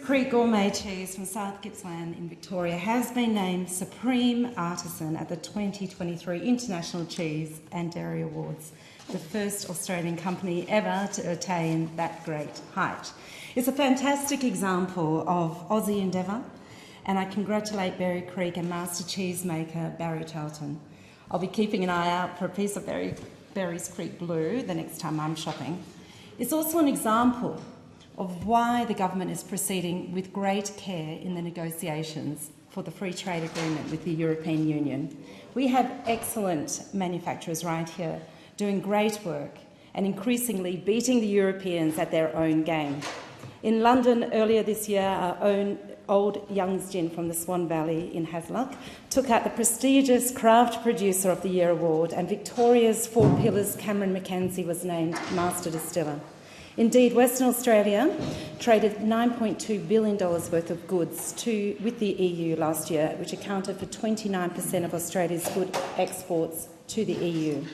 Creek Gourmet cheese from South Gippsland in Victoria has been named Supreme Artisan at the 2023 International Cheese and Dairy Awards, the first Australian company ever to attain that great height. It's a fantastic example of Aussie endeavour, and I congratulate Berry Creek and master cheesemaker Barry Charlton. I'll be keeping an eye out for a piece of Berry's Creek Blue the next time I'm shopping. It's also an example of why the government is proceeding with great care in the negotiations for the free trade agreement with the European Union. We have excellent manufacturers right here doing great work and increasingly beating the Europeans at their own game. In London earlier this year, our own Old Young's Gin from the Swan Valley in Hasluck took out the prestigious Craft Producer of the Year award, and Victoria's Four Pillars Cameron Mackenzie was named Master Distiller. Indeed, Western Australia traded $9.2 billion worth of goods with the EU last year, which accounted for 29% of Australia's good exports to the EU.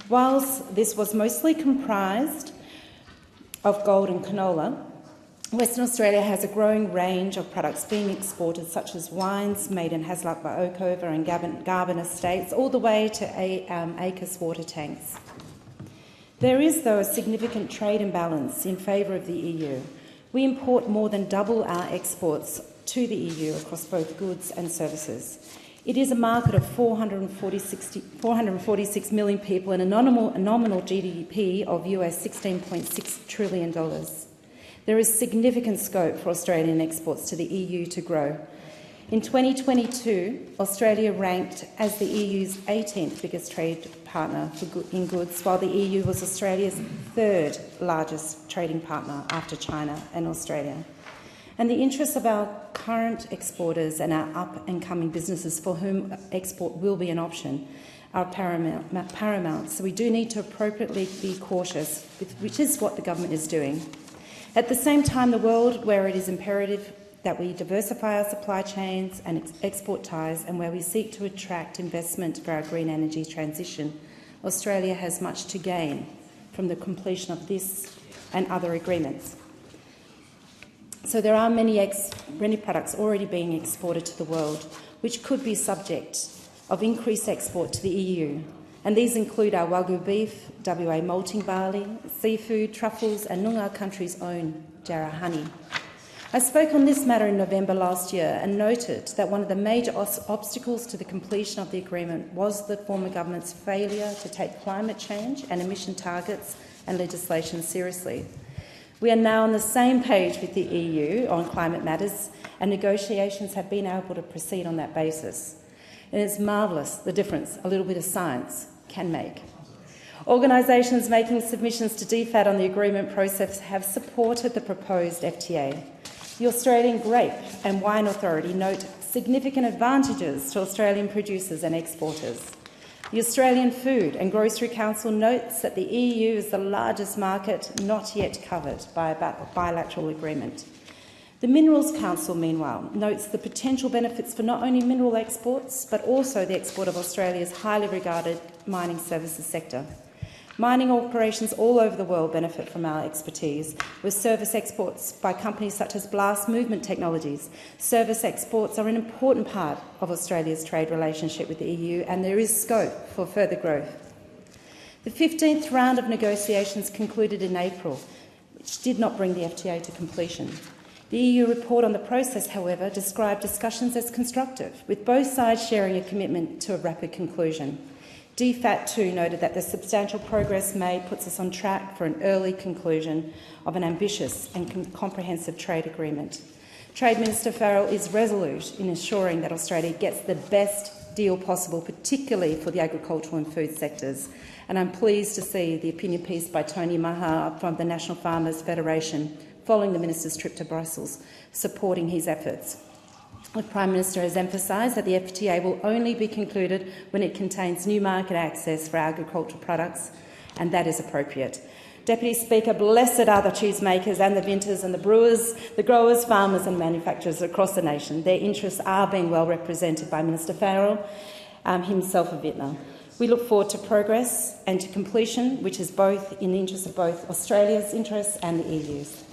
Whilst this was mostly comprised of gold and canola, Western Australia has a growing range of products being exported, such as wines made in Hasluck by Oakover and Garban Estates, all the way to ACUS water tanks. There is, though, a significant trade imbalance in favour of the EU. We import more than double our exports to the EU across both goods and services. It is a market of 446 million people and a nominal GDP of US $16.6 trillion. There is significant scope for Australian exports to the EU to grow. In 2022, Australia ranked as the EU's 18th biggest trade partner in goods, while the EU was Australia's third largest trading partner after China and Australia. And the interests of our current exporters and our up-and-coming businesses for whom export will be an option are paramount. So we do need to appropriately be cautious, which is what the government is doing. At the same time, the world where it is imperative that we diversify our supply chains and export ties, and where we seek to attract investment for our green energy transition, Australia has much to gain from the completion of this and other agreements. So there are many products already being exported to the world which could be subject of increased export to the EU, and these include our Wagyu beef, WA malting barley, seafood, truffles and Noongar country's own Jarrah honey. I spoke on this matter in November last year and noted that one of the major obstacles to the completion of the agreement was the former government's failure to take climate change and emission targets and legislation seriously. We are now on the same page with the EU on climate matters, and negotiations have been able to proceed on that basis. And it's marvellous the difference a little bit of science can make. Organisations making submissions to DFAT on the agreement process have supported the proposed FTA. The Australian Grape and Wine Authority note significant advantages to Australian producers and exporters. The Australian Food and Grocery Council notes that the EU is the largest market not yet covered by a bilateral agreement. The Minerals Council, meanwhile, notes the potential benefits for not only mineral exports, but also the export of Australia's highly regarded mining services sector. Mining operations all over the world benefit from our expertise, with service exports by companies such as Blast Movement Technologies. Service exports are an important part of Australia's trade relationship with the EU, and there is scope for further growth. The 15th round of negotiations concluded in April, which did not bring the FTA to completion. The EU report on the process, however, described discussions as constructive, with both sides sharing a commitment to a rapid conclusion. DFAT too noted that the substantial progress made puts us on track for an early conclusion of an ambitious and comprehensive trade agreement. Trade Minister Farrell is resolute in ensuring that Australia gets the best deal possible, particularly for the agricultural and food sectors. And I'm pleased to see the opinion piece by Tony Maha from the National Farmers Federation following the Minister's trip to Brussels, supporting his efforts. The Prime Minister has emphasised that the FTA will only be concluded when it contains new market access for agricultural products, and that is appropriate. Deputy Speaker, blessed are the cheesemakers and the vintners and the brewers, the growers, farmers and manufacturers across the nation. Their interests are being well represented by Minister Farrell, himself a vintner. We look forward to progress and to completion, which is both in the interest of both Australia's interests and the EU's.